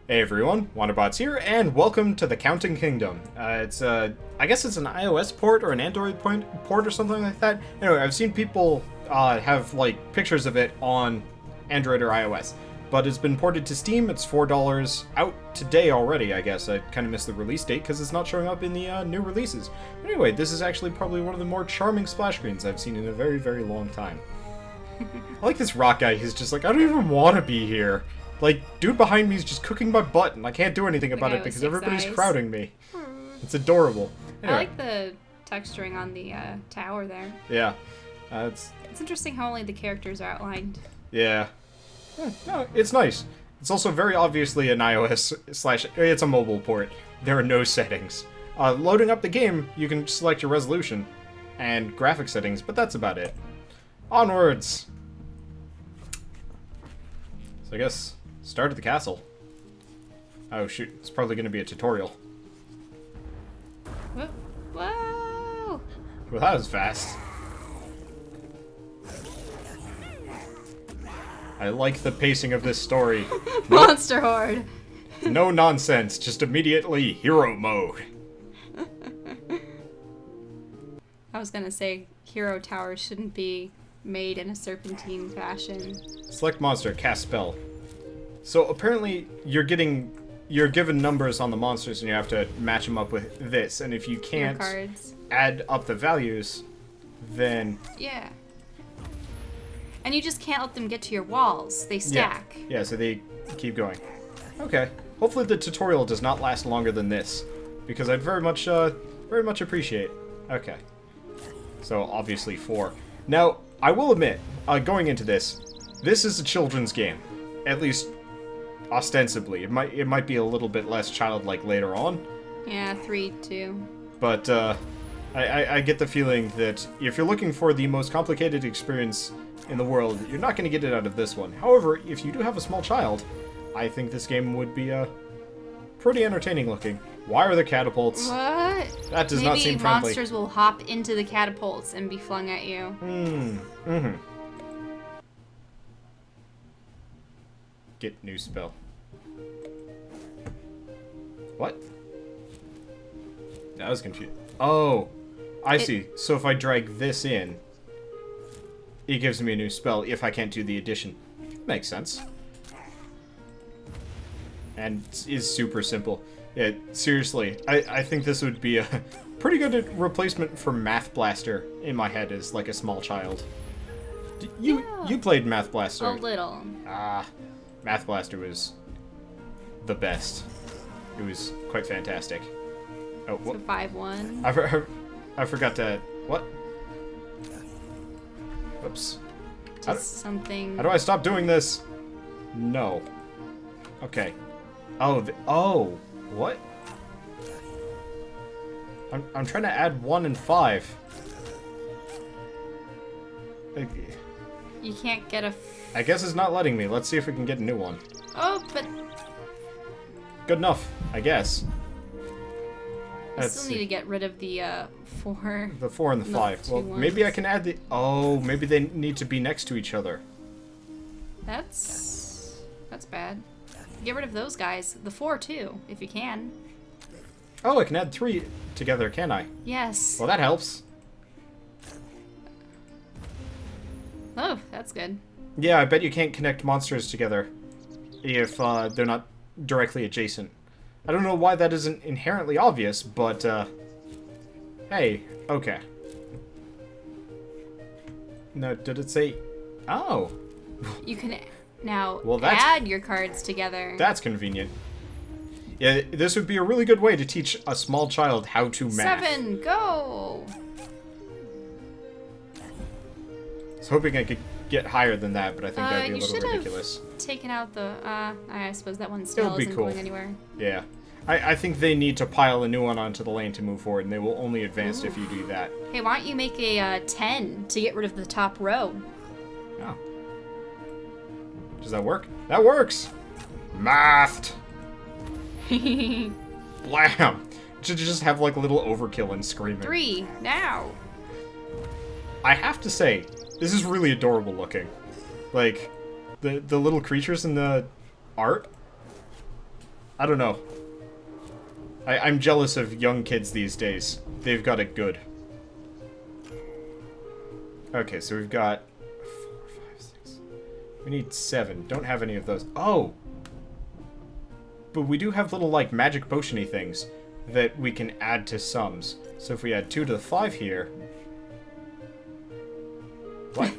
Hey everyone, Wanderbots here, and welcome to the Counting Kingdom. I guess it's an iOS port or an Android port or something like that. Anyway, I've seen people have like pictures of it on Android or iOS, but it's been ported to Steam. It's $4 out today already. I guess I kind of missed the release date because it's not showing up in the new releases. Anyway, this is actually probably one of the more charming splash screens I've seen in a very, very long time. I like this rock guy. He's just like, I don't even want to be here. Like, dude behind me is just cooking my butt, and I can't do anything about it because everybody's crowding me. It's adorable. Anyway. I like the texturing on the tower there. Yeah. It's interesting how only the characters are outlined. Yeah. No, it's nice. It's also very obviously an iOS / it's a mobile port. There are no settings. Loading up the game, you can select your resolution and graphic settings, but that's about it. Onwards! So I guess... start at the castle. Oh shoot, it's probably going to be a tutorial. Whoa! Whoa! Well, that was fast. I like the pacing of this story. Monster horde! No nonsense, just immediately hero mode. I was gonna say, hero towers shouldn't be made in a serpentine fashion. Select monster, cast spell. So apparently you're given numbers on the monsters and you have to match them up with this, and if you can't add up the values, then... Yeah. And you just can't let them get to your walls. They stack. Yeah, so they keep going. Okay. Hopefully the tutorial does not last longer than this, because I'd very much appreciate. Okay. So obviously 4. Now, I will admit, going into this is a children's game. At least ostensibly. It might be a little bit less childlike later on. Yeah, 3 too. But I get the feeling that if you're looking for the most complicated experience in the world, you're not going to get it out of this one. However, if you do have a small child, I think this game would be pretty entertaining looking. Why are there catapults? What? That does not seem friendly. Maybe monsters will hop into the catapults and be flung at you. Get new spell. What? That was confused. Oh, I see. So if I drag this in, it gives me a new spell if I can't do the addition. Makes sense. And is super simple. Yeah, seriously, I think this would be a pretty good replacement for Math Blaster in my head as like a small child. You played Math Blaster. A little. Math Blaster was the best. It was quite fantastic. Oh, what? So 5-1. I forgot to... What? Whoops. Something... How do I stop doing this? No. Okay. Oh, what? I'm trying to add 1 and 5. You can't get a... I guess it's not letting me. Let's see if we can get a new one. Oh, but... Good enough, I guess. I still need to get rid of the 4. The 4 and the 5. Well, maybe I can add the... Oh, maybe they need to be next to each other. That's bad. Get rid of those guys. The 4 too, if you can. Oh, I can add 3 together, can I? Yes. Well, that helps. Oh, that's good. Yeah, I bet you can't connect monsters together if they're not directly adjacent. I don't know why that isn't inherently obvious, but, hey, okay. No, did it say... Oh. You can now add your cards together. That's convenient. Yeah, this would be a really good way to teach a small child how to math. 7, go! I was hoping I could get higher than that, but I think that'd be a little ridiculous. Taken out the, I suppose that one still isn't going anywhere. Yeah. I think they need to pile a new one onto the lane to move forward, and they will only advance if you do that. Hey, why don't you make a 10 to get rid of the top row? Oh. Does that work? That works! Mathed! Blam! Should just have like a little overkill and screaming. 3, now! I have to say, this is really adorable looking. Like, the little creatures in the art I don't know. I'm jealous of young kids these days. They've got it good. Okay, so we've got 4, 5, 6. We need 7. Don't have any of those. Oh! But we do have little, like, magic potion-y things that we can add to sums. So if we add 2 to the 5 here... What?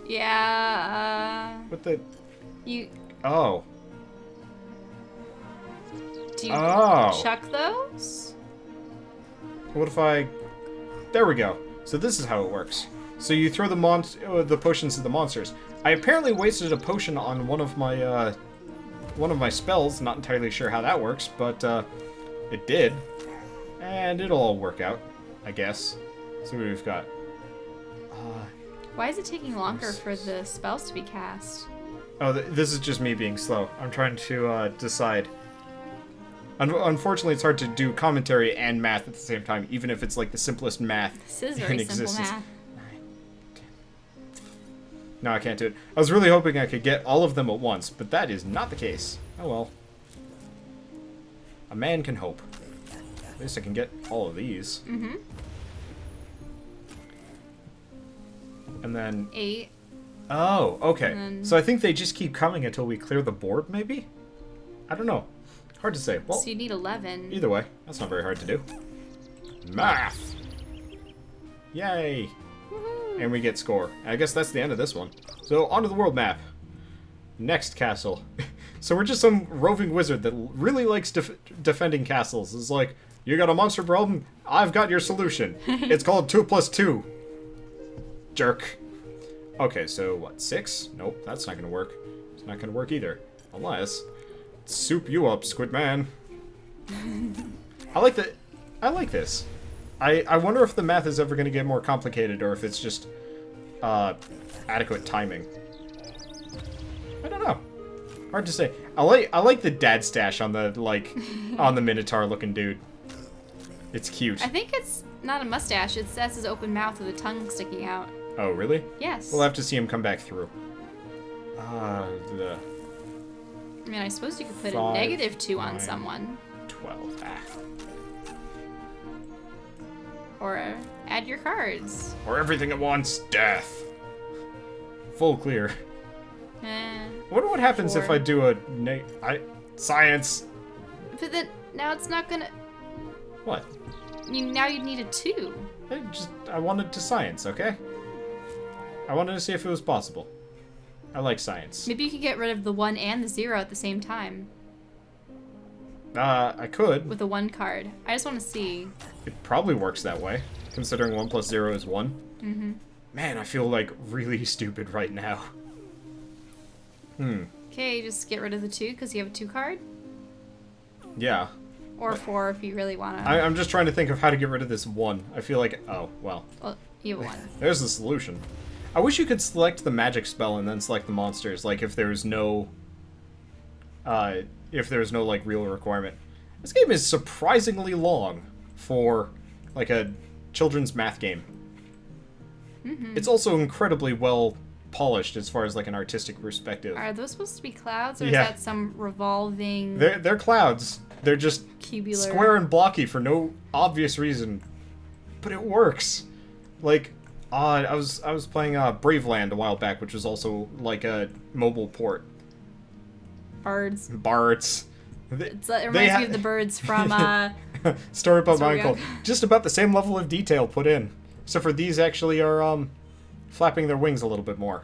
Yeah, What the... You... Oh. Do you Oh. chuck those? What if I... There we go. So this is how it works. So you throw the potions at the monsters. I apparently wasted a potion on one of my spells. Not entirely sure how that works, but it did. And it'll all work out, I guess. So what we've got. Why is it taking longer for the spells to be cast? Oh, this is just me being slow. I'm trying to decide. Unfortunately, it's hard to do commentary and math at the same time, even if it's like the simplest math This is in very simple existence. math. 9, 10. No, I can't do it. I was really hoping I could get all of them at once, but that is not the case. Oh well. A man can hope. At least I can get all of these. Mm-hmm. And then... 8. Oh, okay. then- So I think they just keep coming until we clear the board, maybe? I don't know. Hard to say. Well, So you need 11. either way, that's not very hard to do. Math! Yay! Woohoo. And we get score. And I guess that's the end of this one. So, onto the world map. Next castle. So we're just some roving wizard that really likes defending castles. It's like, you got a monster problem? I've got your solution. It's called 2 + 2. Jerk. Okay, so what, 6? Nope, that's not gonna work. It's not gonna work either. Unless... Soup you up, Squid Man. I like this. I wonder if the math is ever going to get more complicated or if it's just adequate timing. I don't know. Hard to say. I like the dad stash on the on the Minotaur looking dude. It's cute. I think it's not a mustache. It says his open mouth with a tongue sticking out. Oh, really? Yes. We'll have to see him come back through. I mean, I suppose you could put 5, a -2 on 9, someone. 12. Ah. Or add your cards. Or everything at once. Death. Full clear. Eh. I wonder what happens if 4. I do a science. But then, now it's not gonna... What? Now you'd need a 2. I wanted to science, okay? I wanted to see if it was possible. I like science. Maybe you could get rid of the 1 and the 0 at the same time. I could. With a 1 card. I just want to see. It probably works that way, considering 1 + 0 is 1. Mm-hmm. Man, I feel like really stupid right now. Okay, just get rid of the 2 because you have a 2 card. Yeah. Or 4 if you really want to. I'm just trying to think of how to get rid of this 1. I feel like... Oh, well. Well, you have 1. There's the solution. I wish you could select the magic spell and then select the monsters, like if there's no... like, real requirement. This game is surprisingly long for, like, a children's math game. Mm-hmm. It's also incredibly well polished as far as, like, an artistic perspective. Are those supposed to be clouds, or Yeah. is that some revolving They're clouds. They're just cubular? square and blocky for no obvious reason. But it works. Like... I was playing Braveland a while back, which was also like a mobile port. Birds. Bards. It reminds me of the birds from Story about my Story uncle. Just about the same level of detail put in, except for these actually are flapping their wings a little bit more,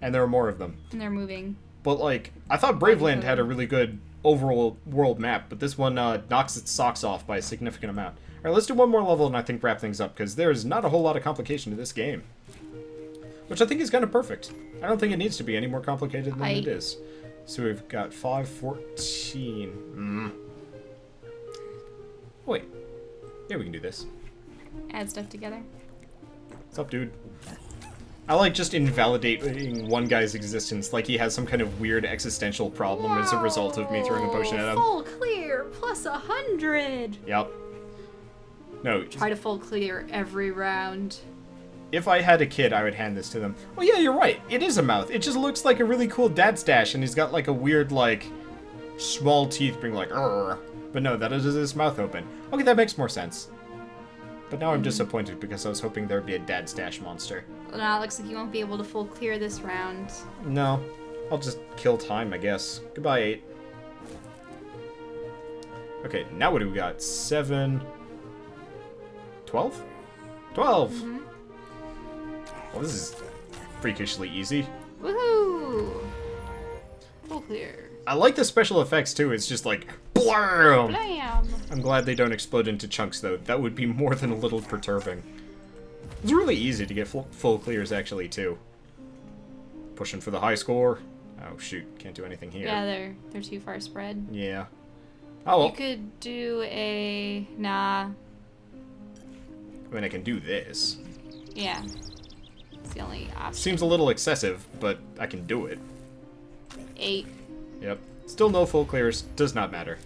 and there are more of them. and they're moving. But like, I thought Braveland had a really good overall world map, but this one knocks its socks off by a significant amount. Alright, let's do one more level and I think wrap things up, because there's not a whole lot of complication to this game. Which I think is kind of perfect. I don't think it needs to be any more complicated than it is. So we've got 5, 14. Wait. Yeah, we can do this. Add stuff together. What's up, dude? I like just invalidating one guy's existence, like he has some kind of weird existential problem as a result of me throwing a potion at him. Full clear plus 100. Yep. No. Try to full clear every round. if I had a kid, I would hand this to them. Well, yeah, you're right. It is a mouth. It just looks like a really cool dad stash, and he's got like a weird, like, small teeth being like, "Arr." But no, that is his mouth open. Okay, that makes more sense. But now I'm disappointed because I was hoping there'd be a dad stash monster. Well, now it looks like you won't be able to full clear this round. No. I'll just kill time, I guess. Goodbye, 8. Okay, now what do we got? 7... 12? 12! Mm-hmm. Well, this is freakishly easy. Woohoo! Full clear. I like the special effects, too. It's just like, blam! Blam! I'm glad they don't explode into chunks, though. That would be more than a little perturbing. It's really easy to get full clears, actually, too. Pushing for the high score. Oh, shoot. Can't do anything here. Yeah, they're too far spread. Yeah. Oh, well. You could do a... Nah. I mean, I can do this. Yeah. It's the only option. Seems a little excessive, but I can do it. 8. Yep. Still no full clears. Does not matter.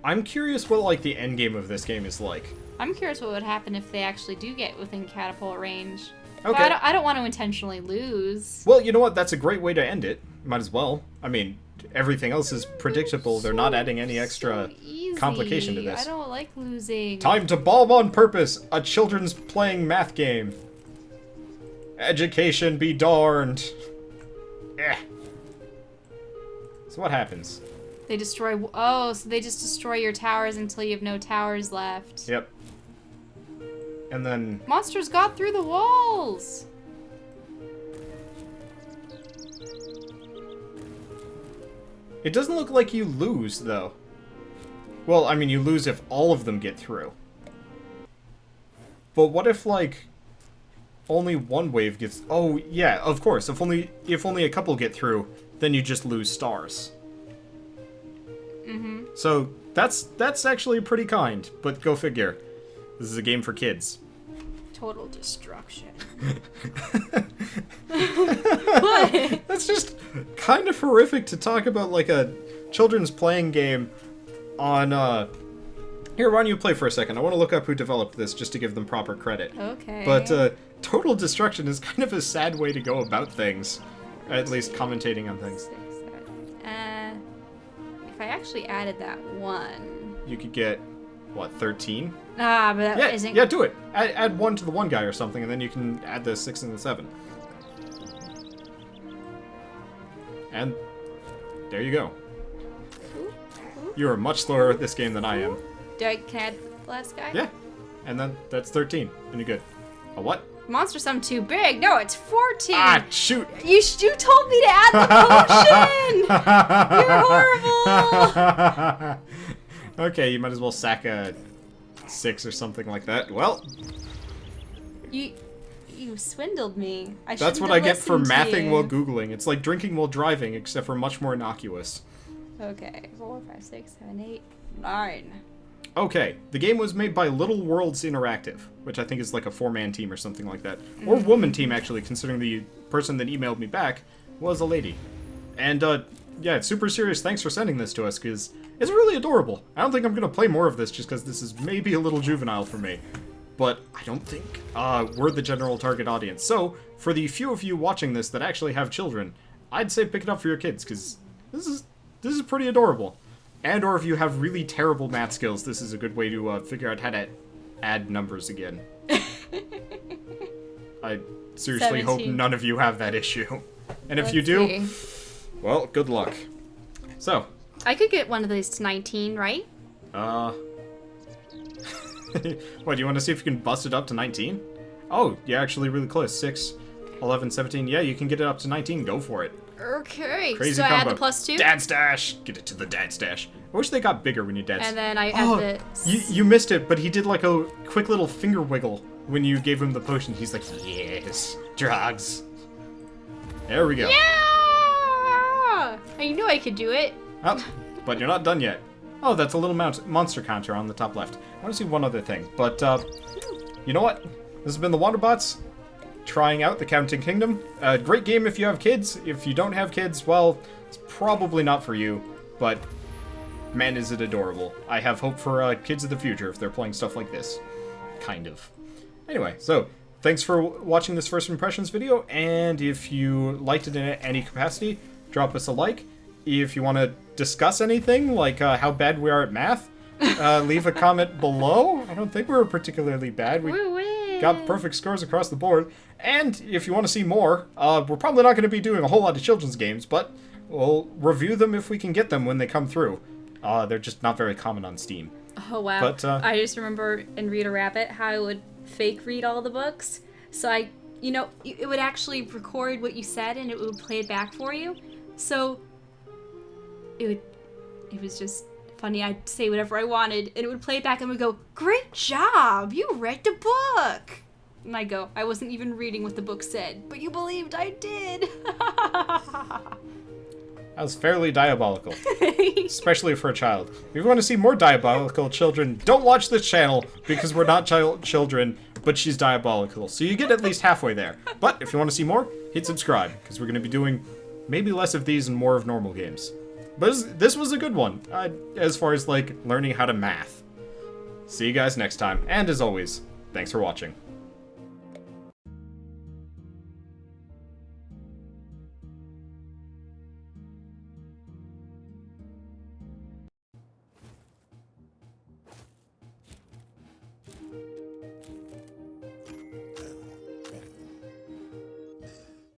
I'm curious what, like, the end game of this game is like. I'm curious what would happen if they actually do get within catapult range. Okay. But I don't want to intentionally lose. Well, you know what? That's a great way to end it. Might as well. I mean, everything else is predictable. They're not adding any extra complication to this. I don't like losing. Time to bomb on purpose. A children's playing math game. Education be darned. Eh. So what happens? They destroy... Oh, so they just destroy your towers until you have no towers left. Yep. And then... Monsters got through the walls! It doesn't look like you lose, though. Well, I mean, you lose if all of them get through. But what if, like, only one wave gets... Oh, yeah, of course. If only a couple get through, then you just lose stars. Mm-hmm. So, that's actually pretty kind, but go figure. This is a game for kids. Total destruction. What? That's just kind of horrific to talk about, like, a children's playing game on, Here, why don't you play for a second? I want to look up who developed this, just to give them proper credit. Okay. But, total destruction is kind of a sad way to go about things. At least commentating on things. 6, 7. If I actually added that 1... You could get, what, 13? Ah, but that isn't... Yeah, do it. Add 1 to the 1 guy or something, and then you can add the 6 and the 7. And there you go. You are much slower at this game than I am. Can I add the last guy? Yeah. And then that's 13. And you're good. A what? Monster sum too big. No, it's 14. Ah, shoot. You told me to add the potion. You're horrible. Okay, you might as well sack a 6 or something like that. Well, you swindled me. That's what I get for mathing while Googling. It's like drinking while driving, except for much more innocuous. Okay, 4, 5, 6, 7, 8, 9. Okay, the game was made by Little Worlds Interactive, which I think is like a 4-man team or something like that. Or woman team, actually, considering the person that emailed me back was a lady. And, yeah, it's super serious. Thanks for sending this to us, because it's really adorable. I don't think I'm going to play more of this just because this is maybe a little juvenile for me. But I don't think we're the general target audience. So, for the few of you watching this that actually have children, I'd say pick it up for your kids, because this is pretty adorable. And or if you have really terrible math skills, this is a good way to figure out how to add numbers again. I seriously 17. hope none of you have that issue. And if you do, well, good luck. So. I could get one of these to 19, right? What, do you want to see if you can bust it up to 19? Oh, you're actually really close. 6, 11, 17. Yeah, you can get it up to 19. Go for it. Okay. Crazy so I combo. add the +2? Dad stash! Get it to the dad stash. I wish they got bigger when you dad And then I add the... You missed it, but he did like a quick little finger wiggle when you gave him the potion. He's like, yes, drugs. There we go. Yeah! I knew I could do it. Oh, but you're not done yet. Oh, that's a little monster counter on the top left. I want to see one other thing, but you know what? This has been the Wanderbots trying out the Counting Kingdom. Great game if you have kids. If you don't have kids, well, it's probably not for you, but man, is it adorable. I have hope for kids of the future if they're playing stuff like this. Kind of. Anyway, so thanks for watching this first impressions video, and if you liked it in any capacity, drop us a like. If you want to discuss anything, like how bad we are at math, leave a comment below. I don't think we were particularly bad. We got perfect scores across the board. And if you want to see more, we're probably not going to be doing a whole lot of children's games, but we'll review them if we can get them when they come through. They're just not very common on Steam. Oh, wow. But, I just remember in Reader Rabbit how I would fake read all the books. So it would actually record what you said and it would play it back for you. So it was just funny. I'd say whatever I wanted and it would play it back and would go, "Great job! You read the book!" And I go, "I wasn't even reading what the book said, but you believed I did." That was fairly diabolical, especially for a child. If you want to see more diabolical children, don't watch this channel, because we're not children, but she's diabolical. So you get at least halfway there. But if you want to see more, hit subscribe, because we're going to be doing maybe less of these and more of normal games. But this was a good one, as far as, like, learning how to math. See you guys next time, and as always, thanks for watching.